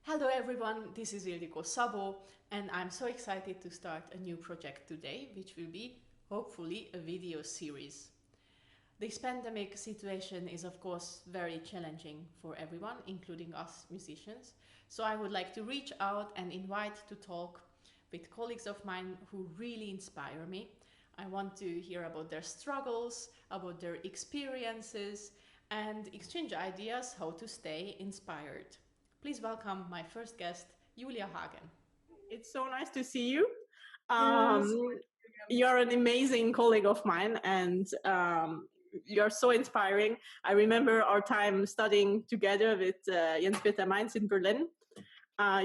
Hello everyone, this is Ildiko Szabo, and I'm so excited to start a new project today, which will be, hopefully, a video series. This pandemic situation is of course very challenging for everyone, including us musicians, so I would like to reach out and invite to talk with colleagues of mine who really inspire me. I want to hear about their struggles, about their experiences, and exchange ideas how to stay inspired. Please welcome my first guest, Julia Hagen. It's so nice to see you. Yes. You're an amazing colleague of mine, and you're so inspiring. I remember our time studying together with Jens Peter Mainz in Berlin.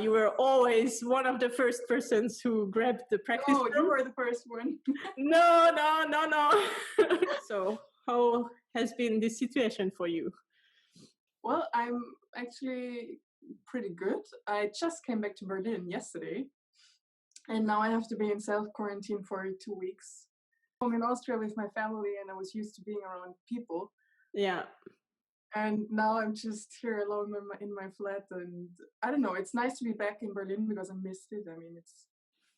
You were always one of the first persons who grabbed the practice. Oh, you were the first one. No. So, how has been this situation for you? Well, I'm actually pretty good. I just came back to Berlin yesterday, and now I have to be in self-quarantine for 2 weeks. I'm in Austria with my family, and I was used to being around people. Yeah. And now I'm just here alone in my flat, and I don't know. It's nice to be back in Berlin because I missed it. I mean,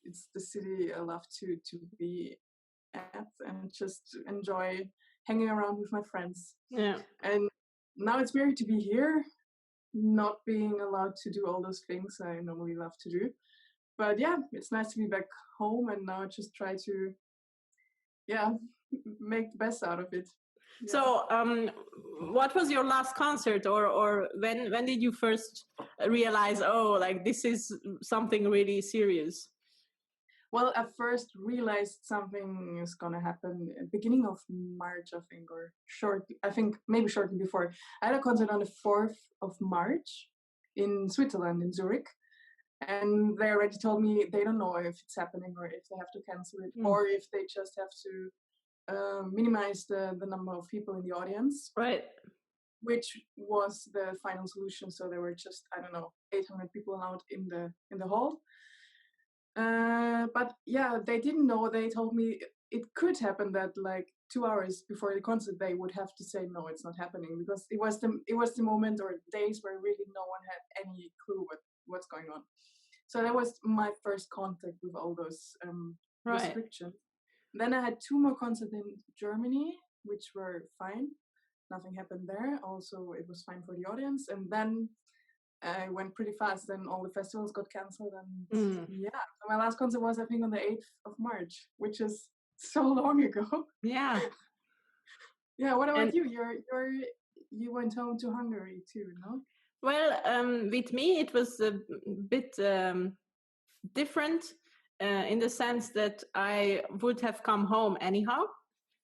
it's the city I love to be at and just enjoy hanging around with my friends. Yeah. And now it's weird to be here, not being allowed to do all those things I normally love to do. But yeah, it's nice to be back home, and now I just try to, make the best out of it. Yeah. So, what was your last concert, or when did you first realize, oh, like this is something really serious? Well, I first realized something is gonna happen at the beginning of March, I think, or maybe shortly before. I had a concert on the 4th of March in Switzerland, in Zurich. And they already told me they don't know if it's happening or if they have to cancel it, or if they just have to minimize the number of people in the audience. Right. Which was the final solution. So there were just, 800 people allowed in the hall. But yeah, they didn't know. They told me it could happen that like 2 hours before the concert they would have to say no, it's not happening, because it was the moment or days where really no one had any clue what's going on. So that was my first contact with all those restrictions. Then I had 2 more concerts in Germany, which were fine. Nothing happened there. Also, it was fine for the audience. And then I went pretty fast. Then all the festivals got cancelled. And my last concert was, I think, on the 8th of March, which is so long ago. Yeah. Yeah. What about you? You went home to Hungary too, no? Well, with me, it was a bit different in the sense that I would have come home anyhow,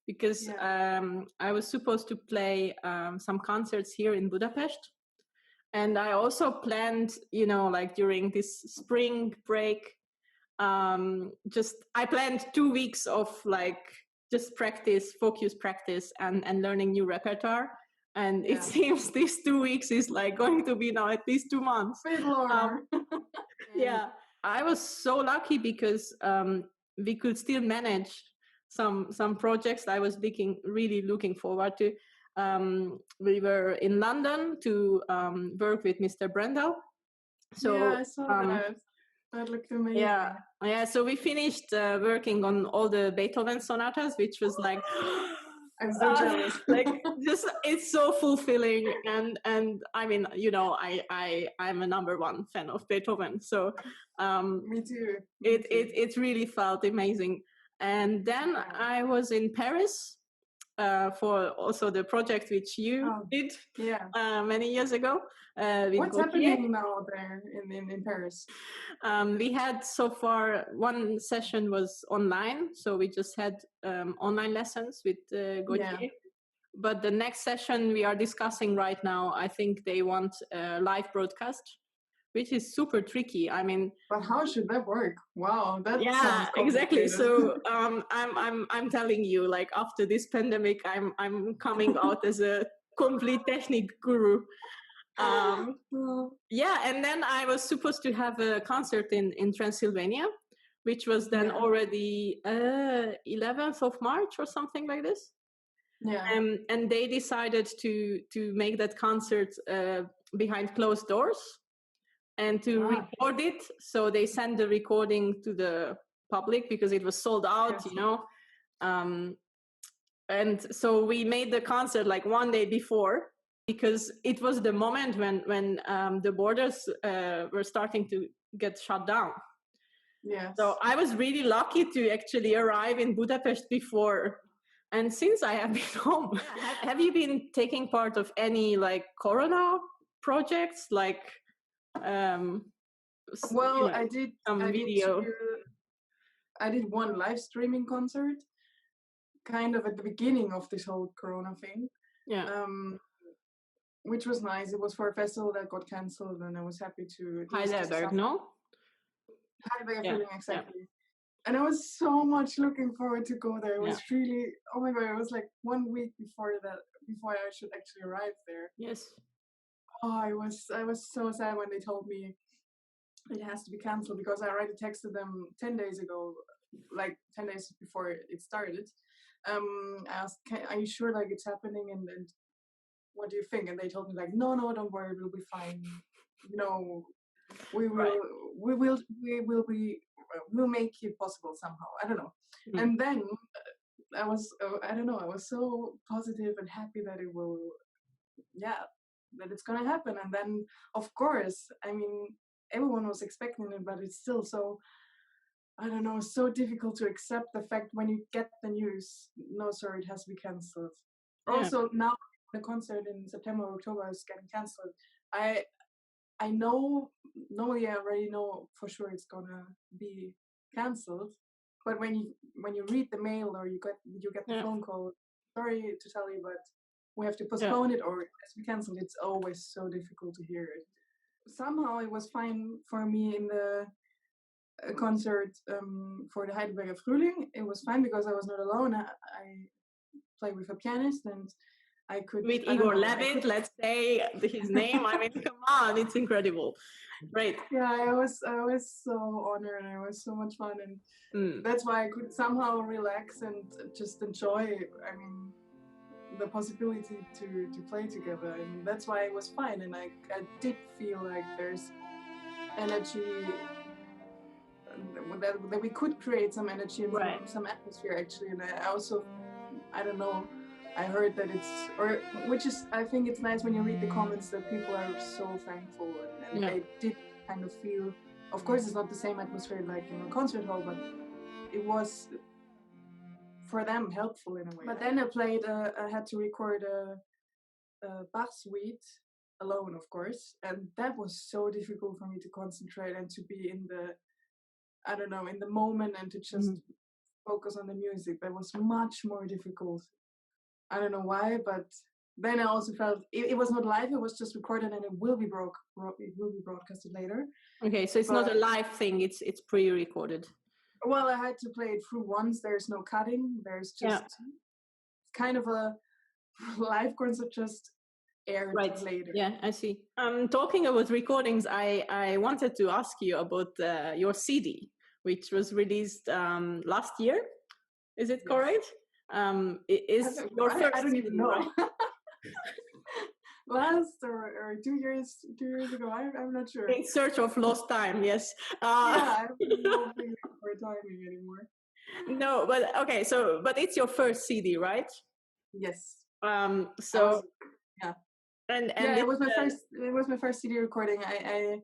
because I was supposed to play some concerts here in Budapest. And I also planned, like during this spring break, I planned 2 weeks of like just focus practice and learning new repertoire. And it seems these 2 weeks is like going to be now at least 2 months. Yeah, I was so lucky because we could still manage some projects I was really looking forward to. We were in London to work with Mr. Brendel. So I saw that. That looked amazing. Yeah. So we finished working on all the Beethoven sonatas, which was like, I'm so jealous. Like, just it's so fulfilling, and I mean, I'm a #1 fan of Beethoven, so me too. It really felt amazing. And then I was in Paris for also the project which you did many years ago. What's happening now there in Paris? We had so far one session was online, so we just had online lessons with Gauthier. Yeah. But the next session we are discussing right now, I think they want a live broadcast, which is super tricky. I mean, but how should that work? Wow, that sounds exactly. So I'm telling you, like after this pandemic, I'm coming out as a complete technique guru. And then I was supposed to have a concert in Transylvania, which was then already 11th of March or something like this. Yeah. And they decided to make that concert behind closed doors, and to record it. So they sent the recording to the public because it was sold out, you know. And so we made the concert like one day before, because it was the moment when the borders were starting to get shut down. Yes. So I was really lucky to actually arrive in Budapest before. And since I have been home, have you been taking part of any like Corona projects? Like, well, I did some video. I did one live streaming concert, kind of at the beginning of this whole Corona thing. Yeah. Which was nice. It was for a festival that got cancelled, and I was happy to. Heidelberg, no? Heidelberg, exactly. And I was so much looking forward to go there. It was really, oh my god, it was like 1 week before I should actually arrive there. Yes. Oh, I was so sad when they told me it has to be cancelled, because I already texted them 10 days ago, like 10 days before it started. I asked, are you sure like it's happening, and what do you think? And they told me like, no, don't worry, we'll be fine. You know, we'll make it possible somehow. I don't know. Mm-hmm. And then I was so positive and happy that it will, that it's gonna happen. And then of course, I mean, everyone was expecting it, but it's still so, I don't know, so difficult to accept the fact when you get the news, no, sorry, it has to be cancelled. Yeah. Also now the concert in September or October is getting cancelled. I know, normally I already know for sure it's gonna be cancelled, but when you read the mail or you get the phone call, sorry to tell you, but we have to postpone it or it has to be cancelled, it's always so difficult to hear it. Somehow it was fine for me in the concert for the Heidelberger Frühling. It was fine because I was not alone. I played with a pianist, and I could with Igor Levit, let's say his name. I mean, come on, it's incredible. Great. Yeah, I was so honored, and it was so much fun, and that's why I could somehow relax and just enjoy, I mean, the possibility to play together, and that's why it was fine. And I did feel like there's energy, that we could create some energy and some atmosphere actually. And I also, I don't know, I heard that I think it's nice when you read the comments that people are so thankful, and they did kind of feel, of course it's not the same atmosphere like in a concert hall, but it was for them helpful in a way. But then I had to record a Bach suite alone, of course, and that was so difficult for me to concentrate and to be in the, I don't know, in the moment, and to just focus on the music. That was much more difficult. I don't know why, but then I also felt it was not live. It was just recorded, and it will be broadcasted later. Okay, so it's not a live thing. It's pre-recorded. Well, I had to play it through once. There's no cutting. There's just kind of a live concert, just aired later. Yeah, I see. Talking about recordings, I wanted to ask you about your CD, which was released last year. Is it correct? Is your first? I don't even know. Right? Last or 2 years ago, I'm not sure. In search of lost time, yes. I don't know for timing anymore. No, but okay. So, but it's your first CD, right? Yes. And it was my first. It was my first CD recording. I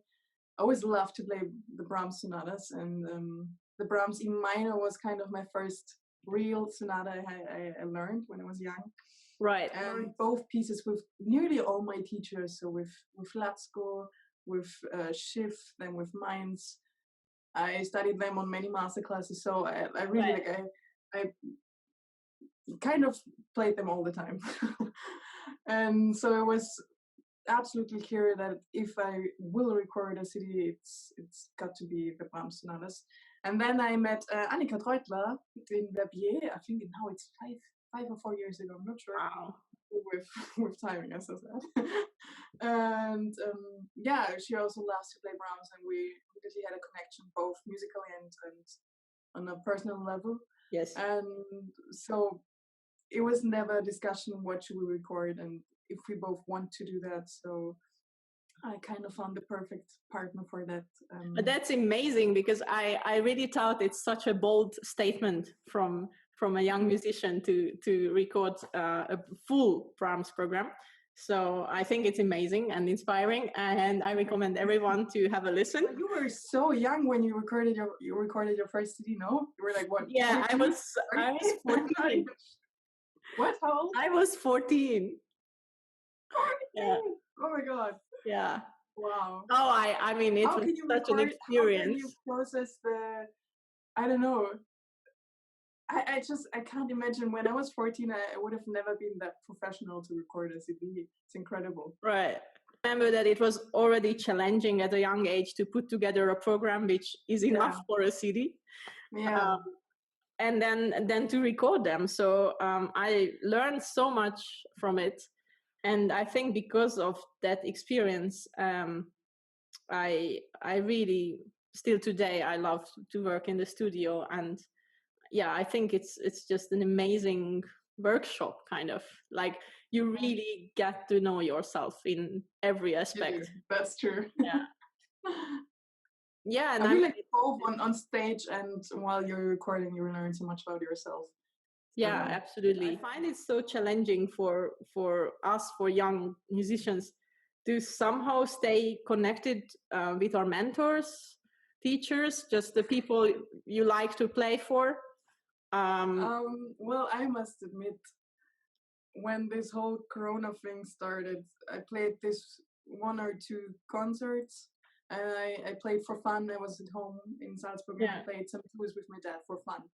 always loved to play the Brahms sonatas, and the Brahms E minor was kind of my first real sonata I learned when I was young. Right. And both pieces with nearly all my teachers. So with Latsko, with Schiff, then with Mainz. I studied them on many master classes. So I really I kind of played them all the time. And so it was absolutely clear that if I will record a CD, it's got to be the Brahms sonatas. And then I met Annika Treutler in Verbier. I think now it's 5 or 4 years ago. I'm not sure. Wow. With timing, as I said. And she also loves to play Brahms, and we really had a connection, both musically and on a personal level. Yes. And so it was never a discussion what should we record and if we both want to do that. So I kind of found the perfect partner for that. But that's amazing, because I really thought it's such a bold statement from a young musician to record a full Brahms program. So I think it's amazing and inspiring, and I recommend everyone to have a listen. But you were so young when you recorded your first CD, no? You were like what? Yeah, 14? I was 14. What? How old? I was 14. 14. Yeah. Oh my god. Yeah. Wow. Oh, I mean, it How was can you such an record, experience. how can you process I don't know. I can't imagine. When I was 14, I would have never been that professional to record a CD. It's incredible. Right. I remember that it was already challenging at a young age to put together a program which is enough for a CD. Yeah. And then to record them. So I learned so much from it. And I think because of that experience, I really, still today, I love to work in the studio. And yeah, I think it's just an amazing workshop, kind of like you really get to know yourself in every aspect. That's true. Yeah. Yeah, and I really both on stage and while you're recording, you learn so much about yourself. Yeah, absolutely. I find it so challenging for us, for young musicians, to somehow stay connected with our mentors, teachers, just the people you like to play for. Well, I must admit, when this whole Corona thing started, I played this 1 or 2 concerts, and I played for fun. I was at home in Salzburg, and I played some tours with my dad for fun.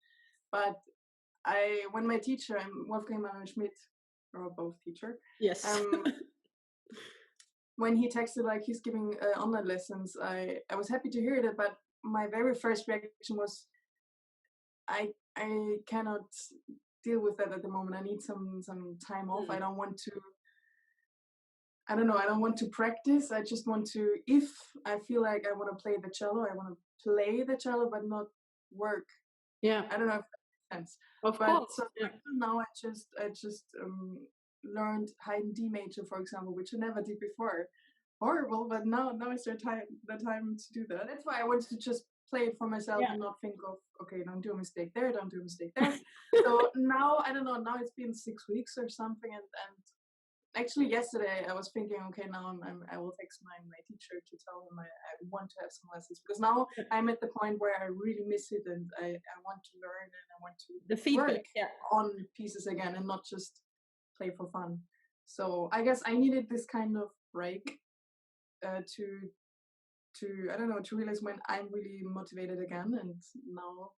But when my teacher, Wolfgang Schmidt, or both teacher, yes, when he texted like he's giving online lessons, I was happy to hear that. But my very first reaction was, I cannot deal with that at the moment. I need some time off. I don't want to. I don't know. I don't want to practice. I just want to. If I feel like I want to play the cello, I want to play the cello, but not work. Yeah. I don't know if that makes sense. Of course. So now I just learned Hagen D major, for example, which I never did before. Horrible, but now is the time to do that. That's why I wanted to just play it for myself and not think of, okay, don't do a mistake there, don't do a mistake there. So now, I don't know, now it's been 6 weeks or something, and actually yesterday I was thinking, okay, now I will text my teacher to tell him I want to have some lessons, because now I'm at the point where I really miss it, and I want to learn, and I want to work on pieces again and not just play for fun. So I guess I needed this kind of break to I don't know, to realize when I'm really motivated again, and now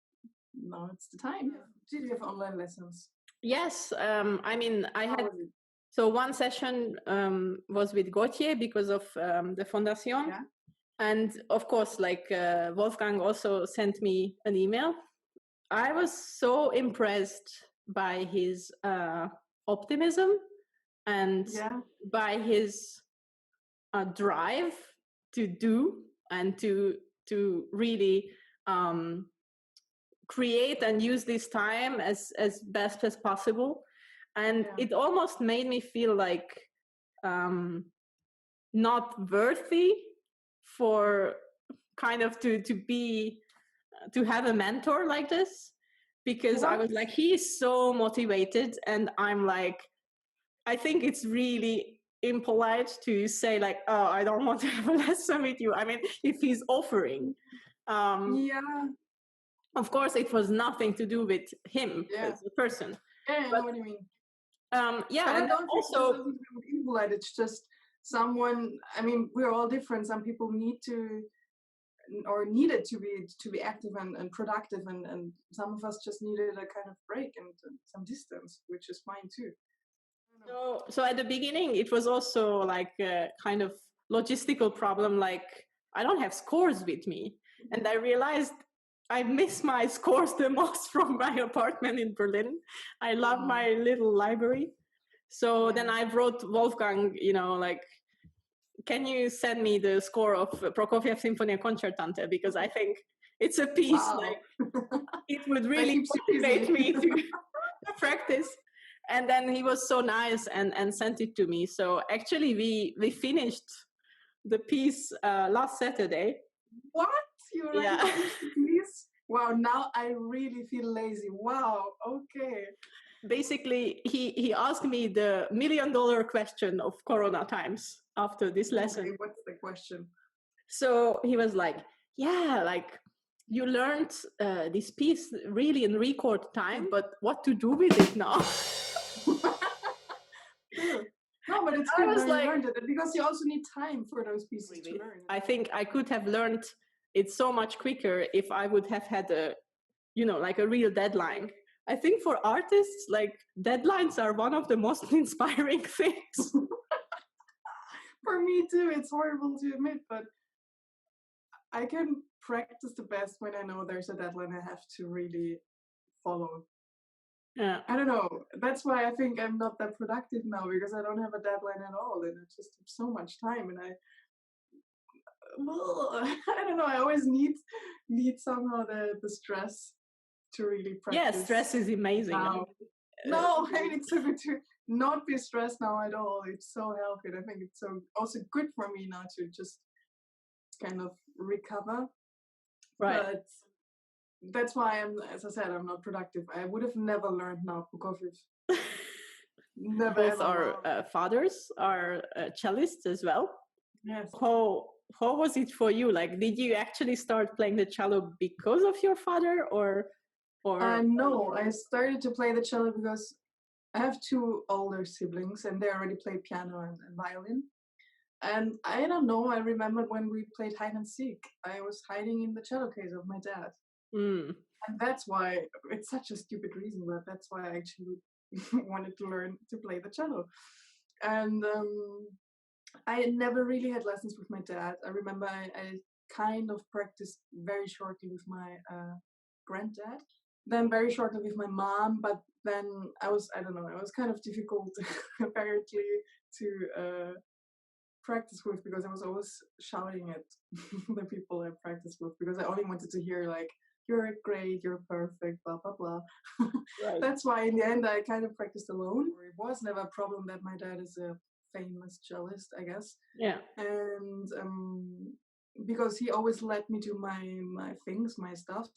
it's the time. Did you have online lessons? Yes, I mean, I had. So one session was with Gauthier because of the Fondation. Yeah. And of course, like Wolfgang also sent me an email. I was so impressed by his optimism and by his drive to do and to really create and use this time as best as possible. And it almost made me feel like not worthy for kind of to have a mentor like this, because I was like, he is so motivated, and I'm like, I think it's really impolite to say like, oh, I don't want to have a lesson with you. I mean, if he's offering, of course it was nothing to do with him as a person. Yeah, I know what you mean. But and I don't also think it's impolite. It's just someone. I mean, we're all different. Some people needed to be active and productive, and some of us just needed a kind of break and some distance, which is fine too. So at the beginning, it was also like a kind of logistical problem. Like, I don't have scores with me, and I realized I miss my scores the most from my apartment in Berlin. I love my little library. So then I wrote Wolfgang, like, can you send me the score of Prokofiev Symphonia Concertante? Because I think it's a piece, like, it would really motivate me to practice. And then he was so nice and sent it to me. So actually we finished the piece last Saturday. What? You already finished the piece? Wow, now I really feel lazy. Wow, okay. Basically, he asked me the $1 million question of Corona times after this lesson. Okay, what's the question? So he was like, yeah, like you learned this piece really in record time, but what to do with it now? No, but it's good that you learned it, because you also need time for those pieces to learn. I think I could have learned it so much quicker if I would have had a, like a real deadline. I think for artists, like deadlines are one of the most inspiring things. For me too, it's horrible to admit, but I can practice the best when I know there's a deadline I have to really follow. Yeah. I don't know. That's why I think I'm not that productive now, because I don't have a deadline at all, and I just have so much time, and I don't know. I always need somehow the stress to really practice. Yeah, stress is amazing. Now. No, I mean, it's so good to not be stressed now at all. It's so healthy. I think it's so also good for me now to just kind of recover. Right. But that's why as I said, I'm not productive. I would have never learned now Prokofiev. Never. Both our fathers are cellists as well. Yes. How was it for you? Like, did you actually start playing the cello because of your father, or? No, I started to play the cello because I have two older siblings, and they already played piano and violin. And I don't know, I remembered when we played hide and seek, I was hiding in the cello case of my dad. Mm. And that's why, it's such a stupid reason, but that's why I actually wanted to learn to play the cello. And I never really had lessons with my dad. I remember I kind of practiced very shortly with my granddad, then very shortly with my mom, but then I was kind of difficult apparently to practice with, because I was always shouting at the people I practiced with, because I only wanted to hear like, you're great, you're perfect, blah blah blah. Right. That's why in the end I kind of practiced alone. It was never a problem that my dad is a famous cellist, I guess. Yeah. And because he always let me do my things, my stuff,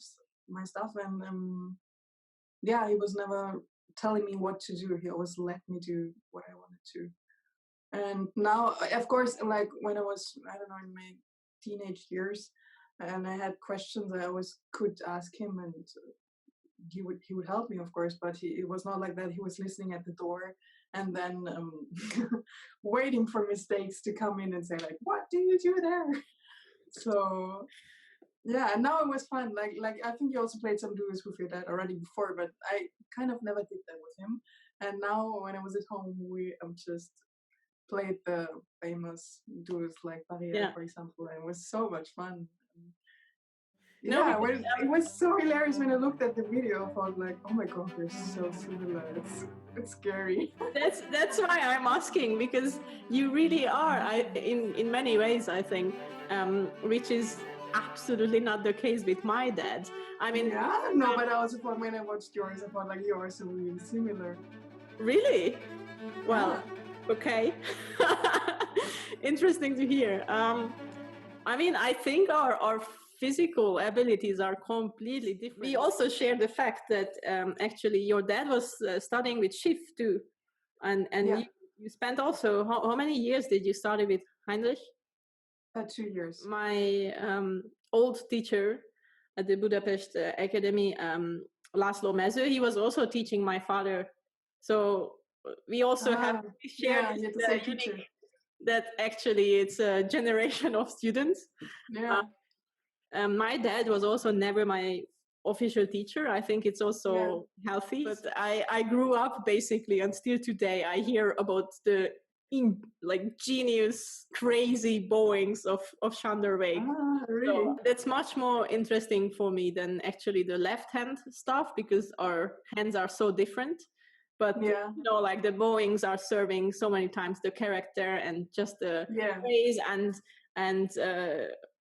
and yeah, he was never telling me what to do. He always let me do what I wanted to. And now, of course, like when I was, I don't know, in my teenage years, and I had questions, I always could ask him, and he would help me, of course. But it was not like that. He was listening at the door and then waiting for mistakes to come in and say like, "What do you do there?" So yeah, and now it was fun. Like I think you also played some duets with your dad already before, but I kind of never did that with him. And now when I was at home, we just played the famous duets like Barriere, for example, and it was so much fun. Yeah, it was so hilarious when I looked at the video. I thought like, oh my god, they're so similar. It's scary. That's why I'm asking, because you really are. In many ways, I think, which is absolutely not the case with my dad. I mean, yeah, no, but I also thought when I watched yours, I thought like yours are really similar. Really? Well, okay. Interesting to hear. I mean, I think our physical abilities are completely different. We also share the fact that actually your dad was studying with Schiff too, and yeah. you spent also how many years did you study with Heinrich? 2 years. My old teacher at the Budapest Academy, László Mező, he was also teaching my father. So we also have shared that actually it's a generation of students. Yeah. My dad was also never my official teacher. I think it's also healthy. But I grew up basically, and still today I hear about the genius, crazy bowings of Schanderweg. Really? So that's much more interesting for me than actually the left hand stuff, because our hands are so different. But like the bowings are serving so many times the character and just the phrase, and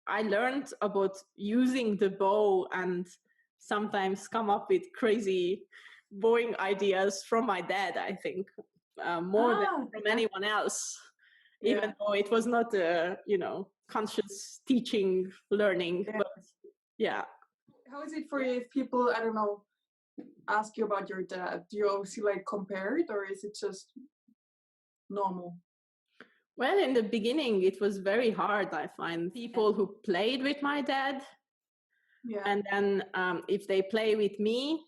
I learned about using the bow and sometimes come up with crazy bowing ideas from my dad, I think, more than from anyone else. even though it was not a, conscious teaching, learning. Yeah. But yeah. How is it for you if people, I don't know, ask you about your dad? Do you obviously like compare it, or is it just normal? Well, in the beginning, it was very hard. I find people who played with my dad, and then if they play with me,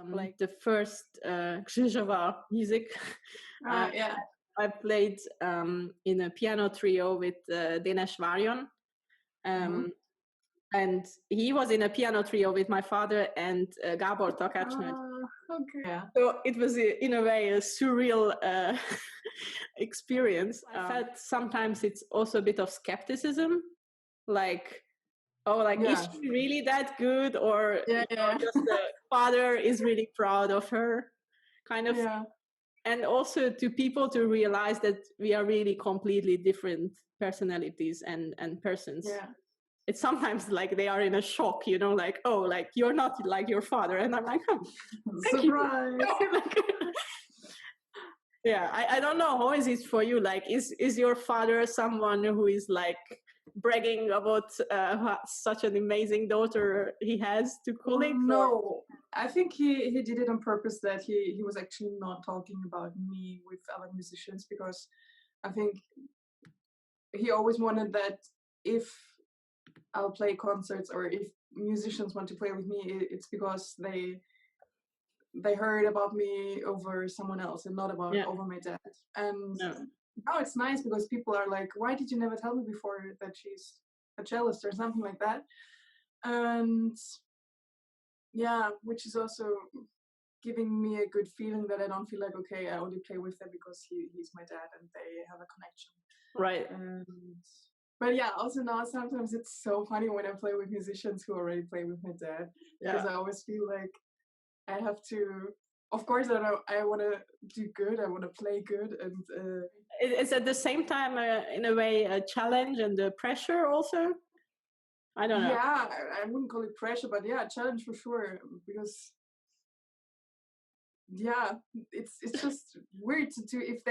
like the first Krzyżowa music, I played in a piano trio with Dénes Varjon. And he was in a piano trio with my father and Gábor Takácsnagy. Okay. Yeah. So it was, in a way, a surreal experience. I felt sometimes it's also a bit of skepticism, like, is she really that good? Or just the father is really proud of her, kind of. Yeah. And also to people to realize that we are really completely different personalities and persons. Yeah. It's sometimes like they are in a shock, like, oh, like you're not like your father. And I'm like, oh, surprise. Yeah, I don't know. How is it for you? Like, is your father someone who is like bragging about such an amazing daughter he has to colleagues? No, I think he did it on purpose, that he was actually not talking about me with other musicians, because I think he always wanted that if I'll play concerts or if musicians want to play with me, it's because they heard about me over someone else and not about over my dad. And now it's nice because people are like, why did you never tell me before that she's a cellist or something like that? And yeah, which is also giving me a good feeling that I don't feel like, okay, I only play with them because he's my dad and they have a connection. Right. But yeah, also now sometimes it's so funny when I play with musicians who already play with my dad, because I always feel like I have to, of course, I want to do good, I want to play good. And it's at the same time, in a way, a challenge and the pressure also? I don't know. Yeah, I wouldn't call it pressure, but yeah, challenge for sure, because yeah, it's just weird to do. If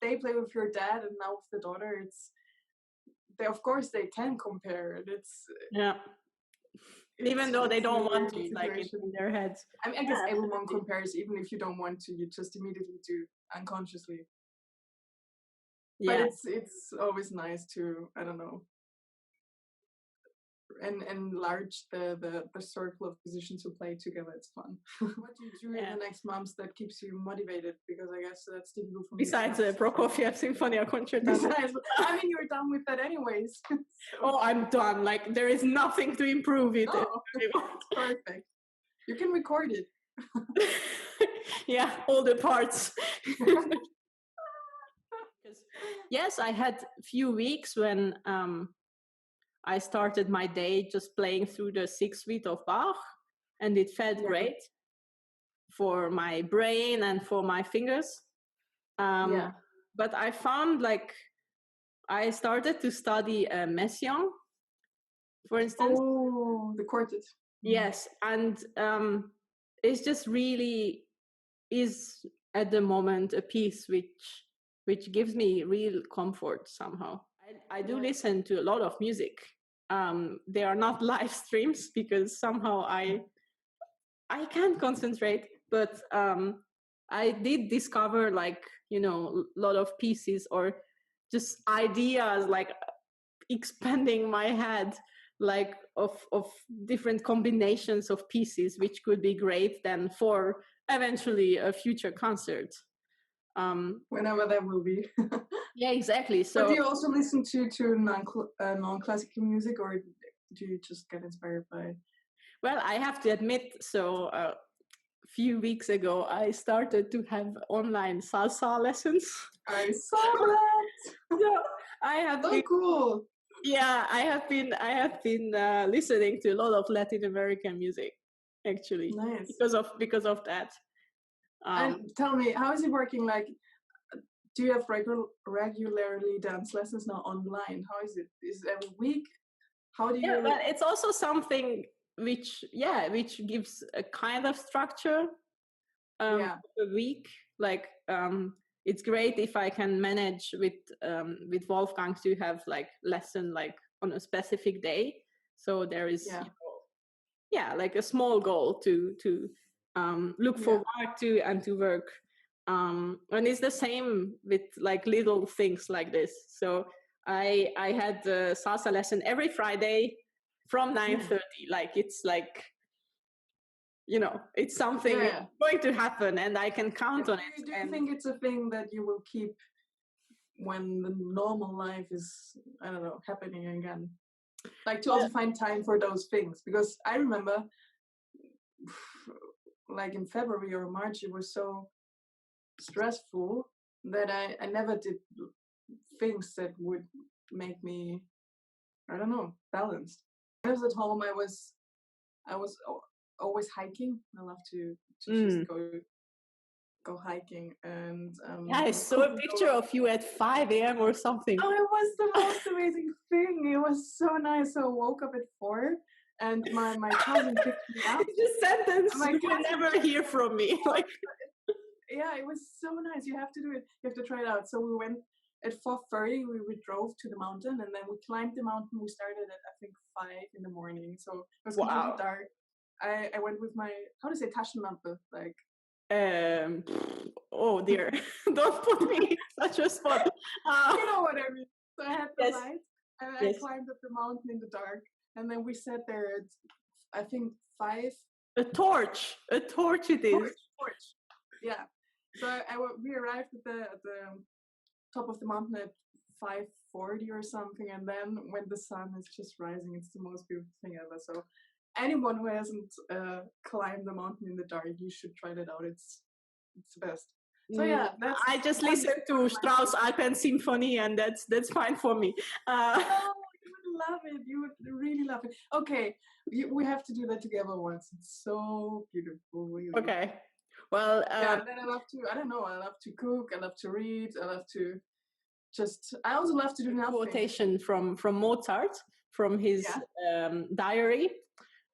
they play with your dad and now with the daughter, of course they can compare it. It's even though they don't want to, like in their heads. I mean, I guess everyone compares, even if you don't want to, you just immediately do unconsciously. Yeah. But it's always nice to, I don't know, and enlarge the circle of musicians who play together. It's fun. What do you do in the next months that keeps you motivated? Because I guess that's difficult for me. Besides Prokofiev Sinfonia Concerto. I mean, you're done with that anyways. So. Oh, I'm done. Like, there is nothing to improve it. No, it's perfect. You can record it. Yeah, all the parts. Yes, I had a few weeks when I started my day just playing through the Sixth Suite of Bach, and it felt great for my brain and for my fingers. But I found, like, I started to study Messiaen, for instance. Oh, the quartet. Yes, and it's just really is at the moment a piece which gives me real comfort somehow. I do listen to a lot of music. They are not live streams because somehow I can't concentrate, but I did discover, like, a lot of pieces or just ideas, like expanding my head, like of different combinations of pieces, which could be great then for eventually a future concert. Whenever that will be. Yeah, exactly. So, but do you also listen to non-classical music, or do you just get inspired by? Well, I have to admit, so a few weeks ago, I started to have online salsa lessons. I saw that. So I have so cool. Yeah, I have been listening to a lot of Latin American music, actually. Nice. Because of that. And tell me, how is it working? Like, do you have regularly dance lessons now online? How is it? Is it every week? How do you? Yeah, but it's also something which gives a kind of structure a week. Like it's great if I can manage with Wolfgang to have like lesson like on a specific day. So there is like a small goal to look forward to and to work. And it's the same with like little things like this. So I had the salsa lesson every Friday from 9:30. Like it's like, you know, it's something going to happen and I can count on it. Do you think it's a thing that you will keep when the normal life is, I don't know, happening again? Like to also find time for those things? Because I remember like in February or March, it was so stressful that I never did things that would make me, I don't know, balanced. When I was at home, I was always hiking. I love to just go hiking, and I saw a picture of you at 5 a.m. or something. Oh, it was the most amazing thing. It was so nice. So I woke up at 4, and my cousin picked me up. This sentence you will never hear from me. Like, yeah, it was so nice. You have to do it. You have to try it out. So we went at 4:30. We drove to the mountain, and then we climbed the mountain. We started at I think 5 in the morning. So it was completely dark. I went with my, how to say, Taschenlampe, like. Oh dear, don't put me in such a spot. You know what I mean. So I had the light, and I climbed up the mountain in the dark, and then we sat there at, I think 5. A torch it is. Torch. Yeah. So we arrived at the top of the mountain at 5:40 or something, and then when the sun is just rising, it's the most beautiful thing ever. So anyone who hasn't climbed the mountain in the dark, you should try that out. It's the best. So yeah, I just listened to Strauss Alpen Symphony, and that's fine for me. Oh, you would love it. You would really love it. Okay, we have to do that together once. It's so beautiful. Really. Okay. Well, and then I love to, I don't know, I love to cook, I love to read, I love to I also love to do nothing. Quotation from Mozart, from his diary.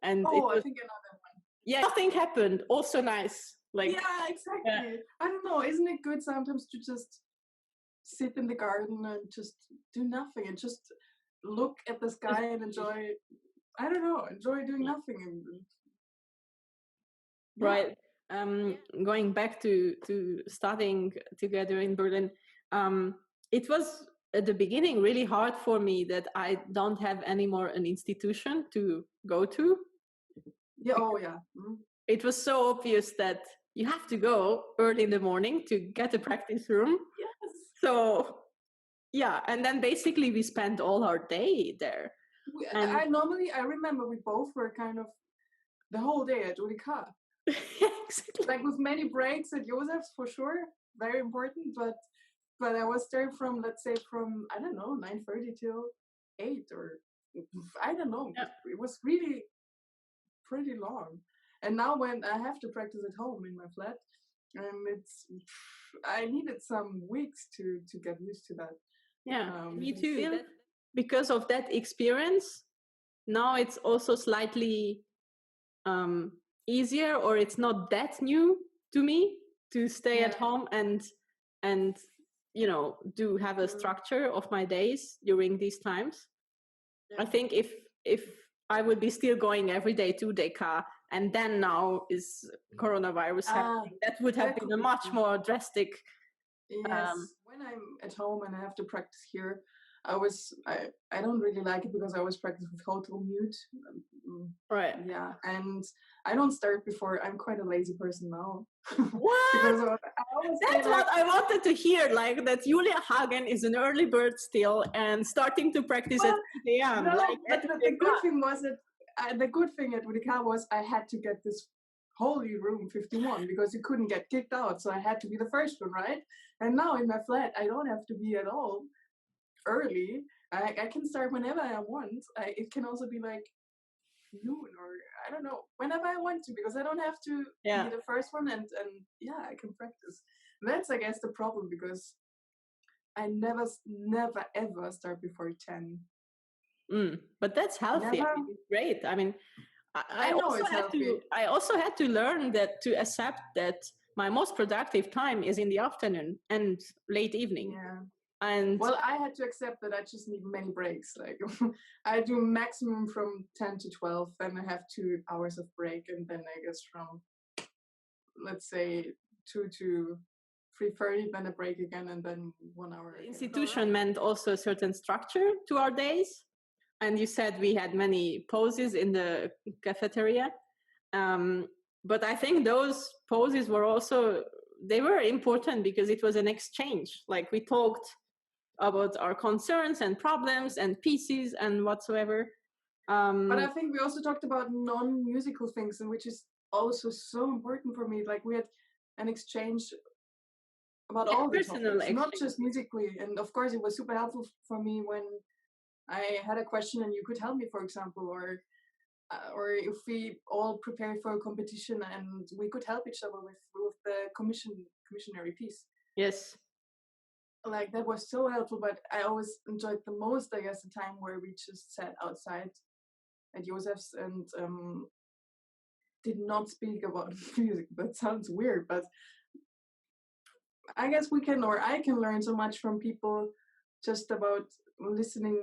And I think another one. Yeah, nothing happened. Also nice. Like, yeah, exactly. I don't know. Isn't it good sometimes to just sit in the garden and just do nothing and just look at the sky and enjoy, I don't know, enjoy doing nothing. Right. Going back to studying together in Berlin, it was at the beginning really hard for me that I don't have anymore an institution to go to. Yeah. Oh, yeah. It was so obvious that you have to go early in the morning to get a practice room. Yes. So, yeah, and then basically we spent all our day there. I remember we both were kind of the whole day at Ildiko. Exactly. Like with many breaks at Josef's for sure, very important, but I was there from, let's say, from, I don't know, 9:30 till 8, or I don't know. Yeah. It was really pretty long. And now when I have to practice at home in my flat, I needed some weeks to get used to that. Yeah, me too. Because of that experience, now it's also slightly easier, or it's not that new to me to stay at home and you know, do have a structure of my days during these times. I think if I would be still going every day to Ildiko, and then now is coronavirus happening, that would have been a much more drastic. Yes. When I'm at home and I have to practice here, I don't really like it because I always practice with total mute. Right. Yeah, and I don't start before. I'm quite a lazy person now. What? That's what I wanted to hear. Like that, Julia Hagen is an early bird still and starting to practice at 8 a.m. No, but the good thing was that the good thing at Ildiko was I had to get this holy room 51 because you couldn't get kicked out, so I had to be the first one, right? And now in my flat, I don't have to be at all early. I can start whenever I want. It can also be like noon, or I don't know, whenever I want to, because I don't have to be the first one, and I can practice. That's, I guess, the problem, because I never ever start before 10. But that's healthy. I mean, it's great. I mean, I also had to learn that, to accept that my most productive time is in the afternoon and late evening. Yeah. And well, I had to accept that I just need many breaks. Like I do maximum from 10 to 12, then I have 2 hours of break, and then I guess from, let's say, 2 to 3:30, then a break again, and then 1 hour. The institution meant also a certain structure to our days. And you said we had many pauses in the cafeteria. But I think those pauses were also, they were important because it was an exchange. Like we talked about our concerns and problems and pieces and whatsoever. But I think we also talked about non-musical things, and which is also so important for me. Like we had an exchange about all the topics, not just musically. And of course, it was super helpful for me when I had a question and you could help me, for example, or if we all prepare for a competition and we could help each other with the commissionary piece. Yes. Like that was so helpful, but I always enjoyed the most, I guess, the time where we just sat outside at Joseph's and did not speak about music. That sounds weird, but I guess I can learn so much from people just about listening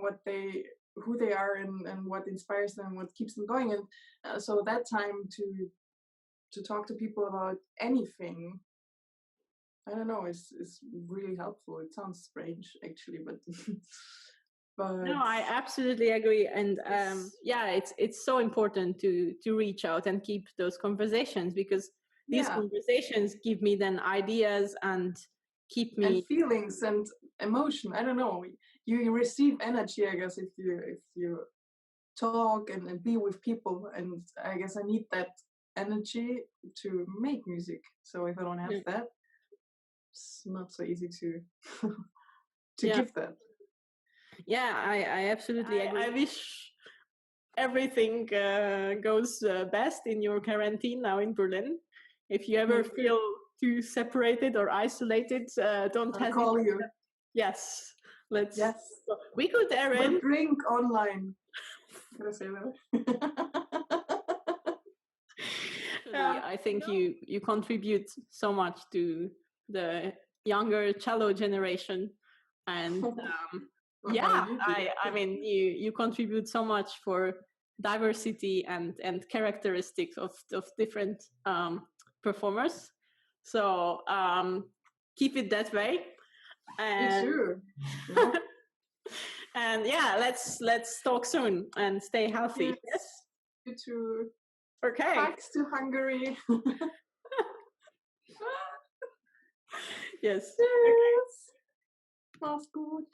who they are and what inspires them, what keeps them going. And so that time to talk to people about anything, I don't know, is really helpful. It sounds strange actually, but but no, I absolutely agree. And it's so important to reach out and keep those conversations, because these conversations give me then ideas and keep me, and feelings and emotion. I don't know, you receive energy, I guess, if you talk and be with people, and I guess I need that energy to make music. So if I don't have that, it's not so easy to give that. Yeah, I absolutely agree. I wish everything goes best in your quarantine now in Berlin. If you ever feel too separated or isolated, don't hesitate. I'll call you. Yes, let's. Yes, we could we'll drink online. Can I say that? I think you contribute so much to the younger cello generation, and I mean you contribute so much for diversity and characteristics of different performers. So keep it that way. And you too. Yeah. And let's talk soon and stay healthy. Yes. You too. Okay. Thanks to Hungary. Yes. Yes. Mach's gut.